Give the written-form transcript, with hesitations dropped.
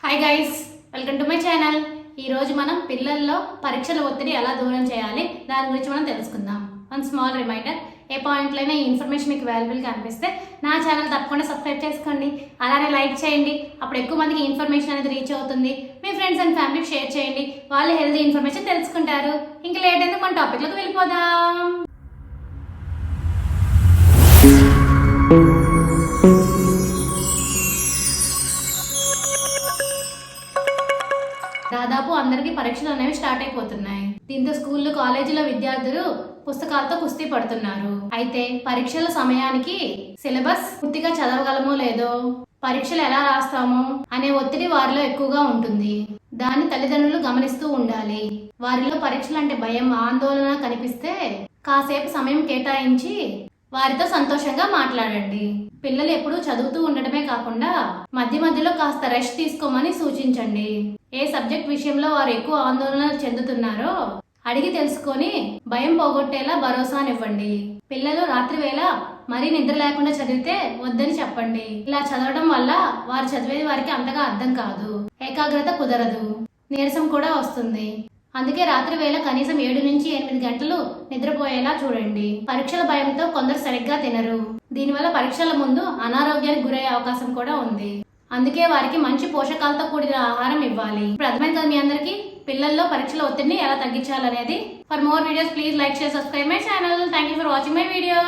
Hi guys, welcome to my channel. ఈరోజు మనం పిల్లల్లో పరీక్షల ఒత్తిడి ఎలా దూరం చేయాలి దాని గురించి మనం తెలుసుకుందాం. వన్ స్మాల్ రిమైండర్, ఏ పాయింట్లైనా ఈ ఇన్ఫర్మేషన్ మీకు వాల్యుబుల్గా అనిపిస్తే నా ఛానల్ తప్పకుండా సబ్స్క్రైబ్ చేసుకోండి, అలానే లైక్ చేయండి. అప్పుడు ఎక్కువ మందికి ఇన్ఫర్మేషన్ అనేది రీచ్ అవుతుంది. మీ ఫ్రెండ్స్ అండ్ ఫ్యామిలీకి షేర్ చేయండి, వాళ్ళు హెల్తీ ఇన్ఫర్మేషన్ తెలుసుకుంటారు. ఇంకా లేట్ ఎందుకు మన టాపిక్లోకి వెళ్ళిపోదాం. దాదాపు అందరికీ పరీక్షలు అనేవి స్టార్ట్ అయిపోతున్నాయి. దీంతో స్కూళ్ళు కాలేజీలో విద్యార్థులు పుస్తకాలతో కుస్తీ పడుతున్నారు. అయితే పరీక్షల సమయానికి సిలబస్ పూర్తిగా చదవగలమో లేదో, పరీక్షలు ఎలా రాస్తామో అనే ఒత్తిడి వారిలో ఎక్కువగా ఉంటుంది. దాన్ని తల్లిదండ్రులు గమనిస్తూ ఉండాలి. వారిలో పరీక్షలు అంటే భయం, ఆందోళన కనిపిస్తే కాసేపు సమయం కేటాయించి వారితో సంతోషంగా మాట్లాడండి. పిల్లలు ఎప్పుడూ చదువుతూ ఉండటమే కాకుండా మధ్య మధ్యలో కాస్త రెస్ట్ తీసుకోమని సూచించండి. ఏ సబ్జెక్ట్ విషయంలో వారు ఎక్కువ ఆందోళన చెందుతున్నారో అడిగి తెలుసుకొని భయం పోగొట్టేలా భరోసానివ్వండి. పిల్లలు రాత్రి వేళ మరీ నిద్ర లేకుండా చదివితే వద్దని చెప్పండి. ఇలా చదవడం వల్ల వారు చదివేది వారికి అంతగా అర్థం కాదు, ఏకాగ్రత కుదరదు, నీరసం కూడా వస్తుంది. అందుకే రాత్రి వేళ కనీసం 7 నుంచి 8 గంటలు నిద్రపోయేలా చూడండి. పరీక్షల భయంతో కొందరు సరిగ్గా తినరు. దీనివల్ల పరీక్షల ముందు అనారోగ్యానికి గురయ్యే అవకాశం కూడా ఉంది. అందుకే వారికి మంచి పోషకాలతో కూడిన ఆహారం ఇవ్వాలి. ఇప్పుడు అర్థమైంది కదా మీ అందరికీ పిల్లల్లో పరీక్షల ఒత్తిడిని ఎలా తగ్గించాలనేది. For more videos please like, share, subscribe my channel. Thank you for watching my video.